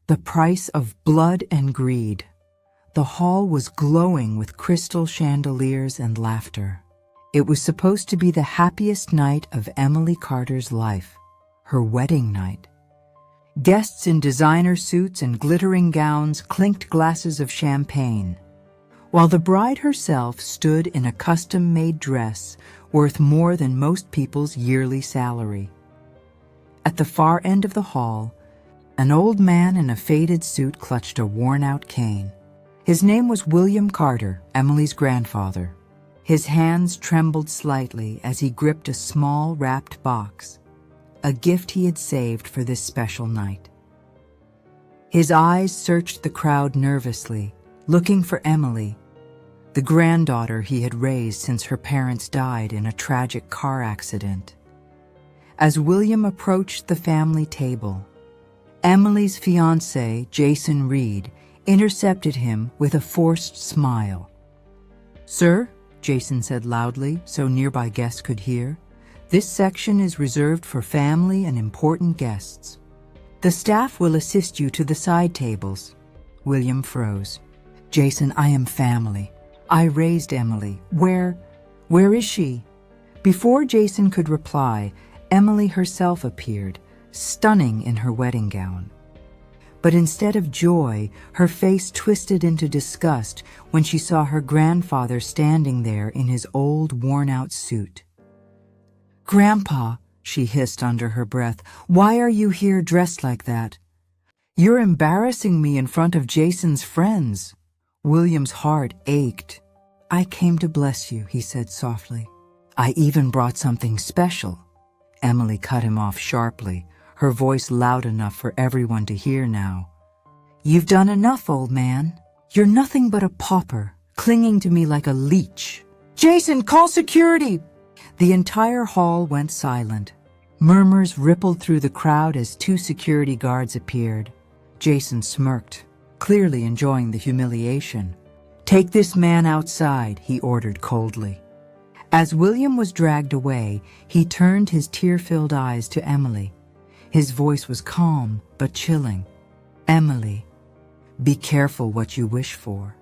The price of blood and greed. The hall was glowing with crystal chandeliers and laughter. It was supposed to be the happiest night of Emily Carter's life, her wedding night. Guests in designer suits and glittering gowns clinked glasses of champagne, while the bride herself stood in a custom-made dress worth more than most people's yearly salary. At the far end of the hall, an old man in a faded suit clutched a worn-out cane. His name was William Carter, Emily's grandfather. His hands trembled slightly as he gripped a small wrapped box, a gift he had saved for this special night. His eyes searched the crowd nervously, looking for Emily, the granddaughter he had raised since her parents died in a tragic car accident. As William approached the family table, Emily's fiancé, Jason Reed, intercepted him with a forced smile. "Sir," Jason said loudly so nearby guests could hear, "this section is reserved for family and important guests. The staff will assist you to the side tables." William froze. "Jason, I am family. I raised Emily. Where is she?" Before Jason could reply, Emily herself appeared, stunning in her wedding gown. But instead of joy, her face twisted into disgust when she saw her grandfather standing there in his old, worn-out suit. "Grandpa," she hissed under her breath, "why are you here dressed like that? You're embarrassing me in front of Jason's friends." William's heart ached. "I came to bless you," he said softly. "I even brought something special." Emily cut him off sharply, her voice loud enough for everyone to hear now. "You've done enough, old man. You're nothing but a pauper, clinging to me like a leech." "Jason, call security!" The entire hall went silent. Murmurs rippled through the crowd as 2 security guards appeared. Jason smirked, clearly enjoying the humiliation. "Take this man outside," he ordered coldly. As William was dragged away, he turned his tear-filled eyes to Emily. His voice was calm but chilling. "Emily, be careful what you wish for."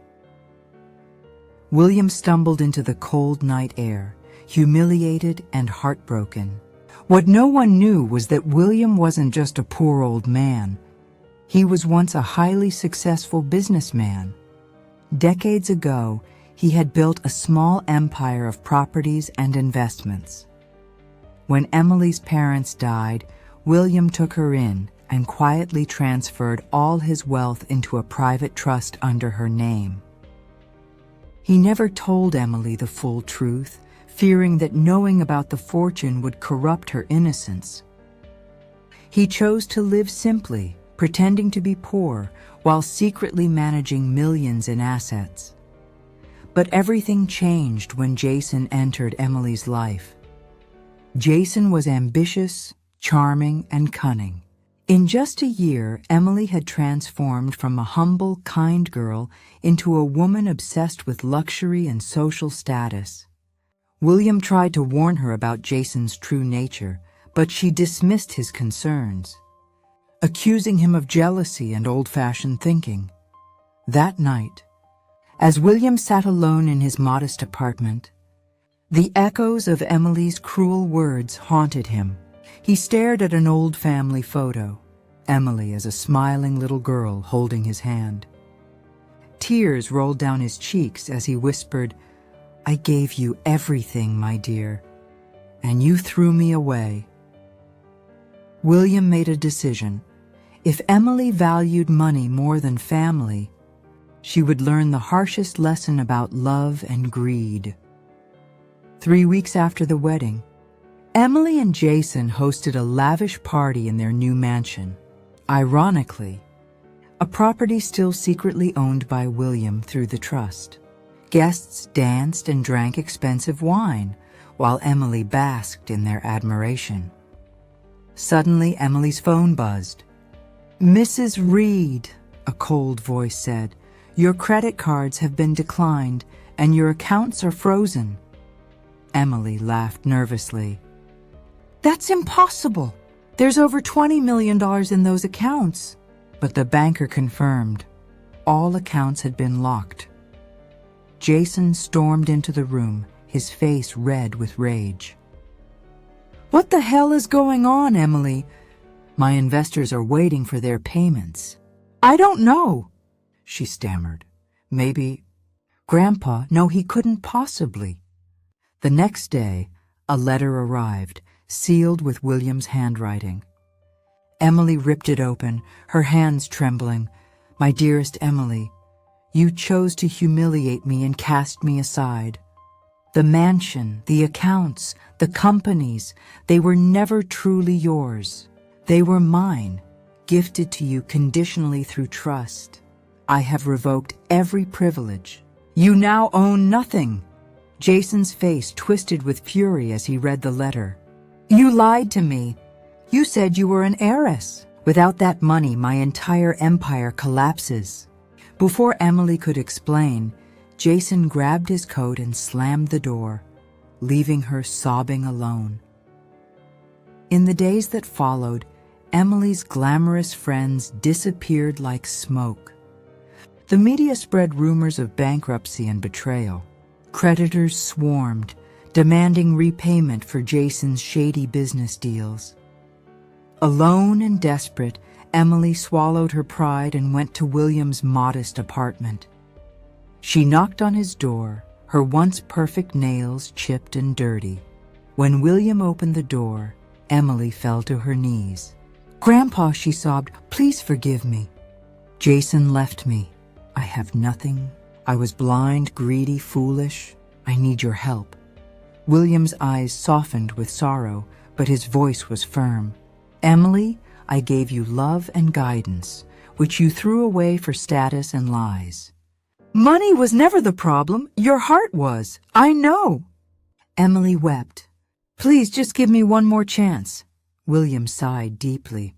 William stumbled into the cold night air, humiliated and heartbroken. What no one knew was that William wasn't just a poor old man. He was once a highly successful businessman. Decades ago, he had built a small empire of properties and investments. When Emily's parents died, William took her in and quietly transferred all his wealth into a private trust under her name. He never told Emily the full truth, fearing that knowing about the fortune would corrupt her innocence. He chose to live simply, pretending to be poor, while secretly managing millions in assets. But everything changed when Jason entered Emily's life. Jason was ambitious, charming, and cunning. In just a year, Emily had transformed from a humble, kind girl into a woman obsessed with luxury and social status. William tried to warn her about Jason's true nature, but she dismissed his concerns, accusing him of jealousy and old-fashioned thinking. That night, as William sat alone in his modest apartment, the echoes of Emily's cruel words haunted him. He stared at an old family photo, Emily as a smiling little girl holding his hand. Tears rolled down his cheeks as he whispered, "I gave you everything, my dear, and you threw me away." William made a decision. If Emily valued money more than family, she would learn the harshest lesson about love and greed. 3 weeks after the wedding, Emily and Jason hosted a lavish party in their new mansion. Ironically, a property still secretly owned by William through the trust. Guests danced and drank expensive wine, while Emily basked in their admiration. Suddenly, Emily's phone buzzed. "Mrs. Reed," a cold voice said, "your credit cards have been declined and your accounts are frozen." Emily laughed nervously. "That's impossible. There's over $20 million in those accounts." But the banker confirmed all accounts had been locked. Jason stormed into the room, his face red with rage. "What the hell is going on, Emily? My investors are waiting for their payments." "I don't know," she stammered. "Maybe Grandpa, no, he couldn't possibly." The next day, a letter arrived, sealed with William's handwriting. Emily ripped it open, her hands trembling. "My dearest Emily, you chose to humiliate me and cast me aside. The mansion, the accounts, the companies, they were never truly yours. They were mine, gifted to you conditionally through trust. I have revoked every privilege. You now own nothing." Jason's face twisted with fury as he read the letter. "You lied to me. You said you were an heiress. Without that money, my entire empire collapses." Before Emily could explain, Jason grabbed his coat and slammed the door, leaving her sobbing alone. In the days that followed, Emily's glamorous friends disappeared like smoke. The media spread rumors of bankruptcy and betrayal. Creditors swarmed, demanding repayment for Jason's shady business deals. Alone and desperate, Emily swallowed her pride and went to William's modest apartment. She knocked on his door, her once perfect nails chipped and dirty. When William opened the door, Emily fell to her knees. "Grandpa," she sobbed, "please forgive me. Jason left me. I have nothing. I was blind, greedy, foolish. I need your help." William's eyes softened with sorrow, but his voice was firm. "Emily, I gave you love and guidance, which you threw away for status and lies. Money was never the problem. Your heart was. I know." Emily wept. "Please just give me one more chance." William sighed deeply.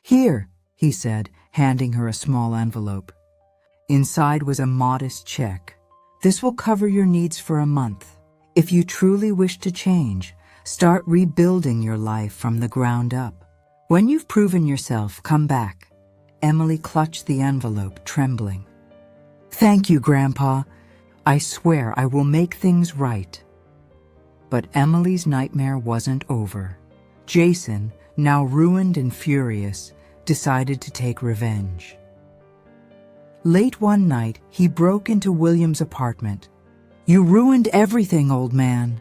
"Here," he said, handing her a small envelope. Inside was a modest check. "This will cover your needs for a month. If you truly wish to change, start rebuilding your life from the ground up. When you've proven yourself, come back." Emily clutched the envelope, trembling. "Thank you, Grandpa. I swear I will make things right." But Emily's nightmare wasn't over. Jason, now ruined and furious, decided to take revenge. Late one night, he broke into William's apartment. "You ruined everything, old man."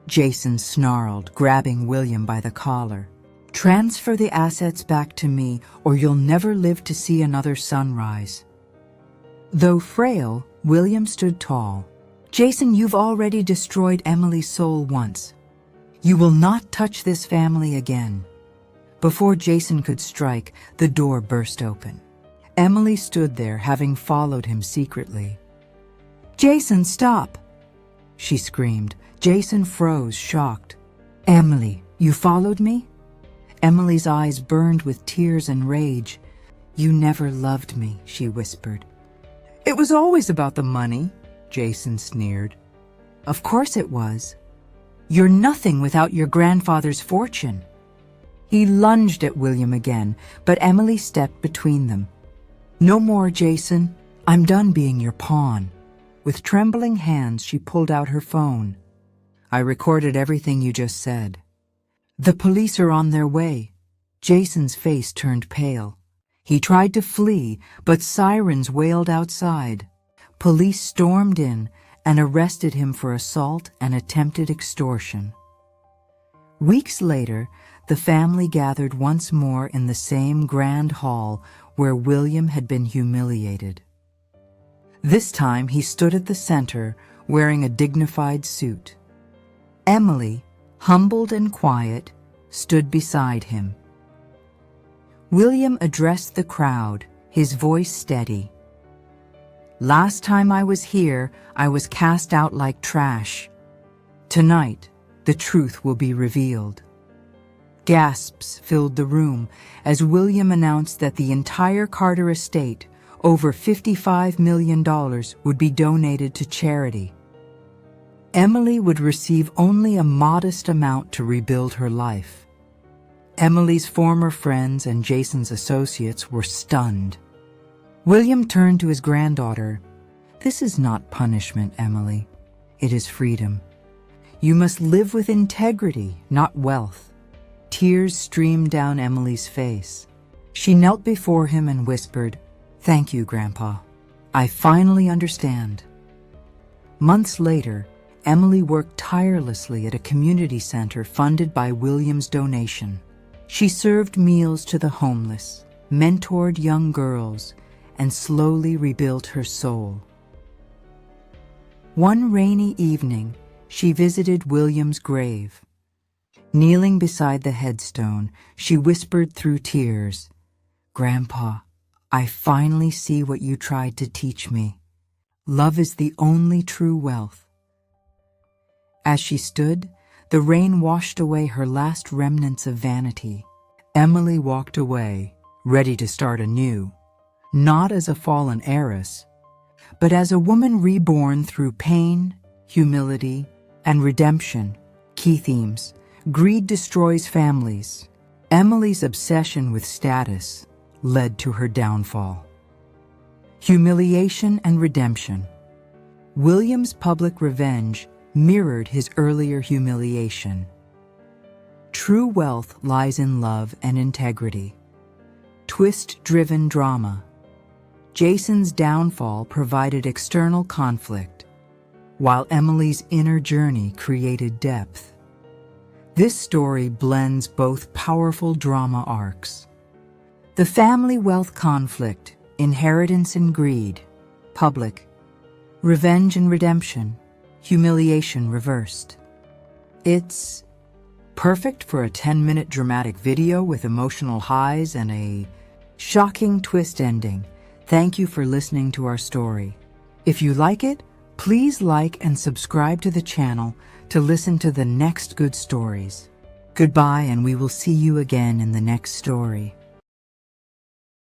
Jason snarled, grabbing William by the collar. "Transfer the assets back to me, or you'll never live to see another sunrise." Though frail, William stood tall. "Jason, you've already destroyed Emily's soul once. You will not touch this family again." Before Jason could strike, the door burst open. Emily stood there, having followed him secretly. "Jason, stop!" she screamed. Jason froze, shocked. "Emily, you followed me?" Emily's eyes burned with tears and rage. "You never loved me," she whispered. "It was always about the money," Jason sneered. "Of course it was. You're nothing without your grandfather's fortune." He lunged at William again, but Emily stepped between them. "No more, Jason. I'm done being your pawn." With trembling hands, she pulled out her phone. "I recorded everything you just said." "The police are on their way." Jason's face turned pale. He tried to flee, but sirens wailed outside. Police stormed in and arrested him for assault and attempted extortion. Weeks later, the family gathered once more in the same grand hall where William had been humiliated. This time he stood at the center, wearing a dignified suit. Emily, humbled and quiet, stood beside him. William addressed the crowd, his voice steady. "Last time I was here, I was cast out like trash. Tonight, the truth will be revealed." Gasps filled the room as William announced that the entire Carter estate, over $55 million, would be donated to charity. Emily would receive only a modest amount to rebuild her life. Emily's former friends and Jason's associates were stunned. William turned to his granddaughter. "This is not punishment, Emily. It is freedom. You must live with integrity, not wealth." Tears streamed down Emily's face. She knelt before him and whispered, "Thank you, Grandpa. I finally understand." Months later, Emily worked tirelessly at a community center funded by William's donation. She served meals to the homeless, mentored young girls, and slowly rebuilt her soul. One rainy evening, she visited William's grave. Kneeling beside the headstone, she whispered through tears, "Grandpa, I finally see what you tried to teach me. Love is the only true wealth." As she stood, the rain washed away her last remnants of vanity. Emily walked away, ready to start anew, not as a fallen heiress, but as a woman reborn through pain, humility, and redemption. Key themes: greed destroys families. Emily's obsession with status led to her downfall. Humiliation and redemption. William's public revenge mirrored his earlier humiliation. True wealth lies in love and integrity. Twist-driven drama. Jason's downfall provided external conflict, while Emily's inner journey created depth. This story blends both powerful drama arcs. The family wealth conflict, inheritance and greed, public, revenge and redemption, humiliation reversed. It's perfect for a 10-minute dramatic video with emotional highs and a shocking twist ending. Thank you for listening to our story. If you like it, please like and subscribe to the channel to listen to the next good stories. Goodbye, and we will see you again in the next story.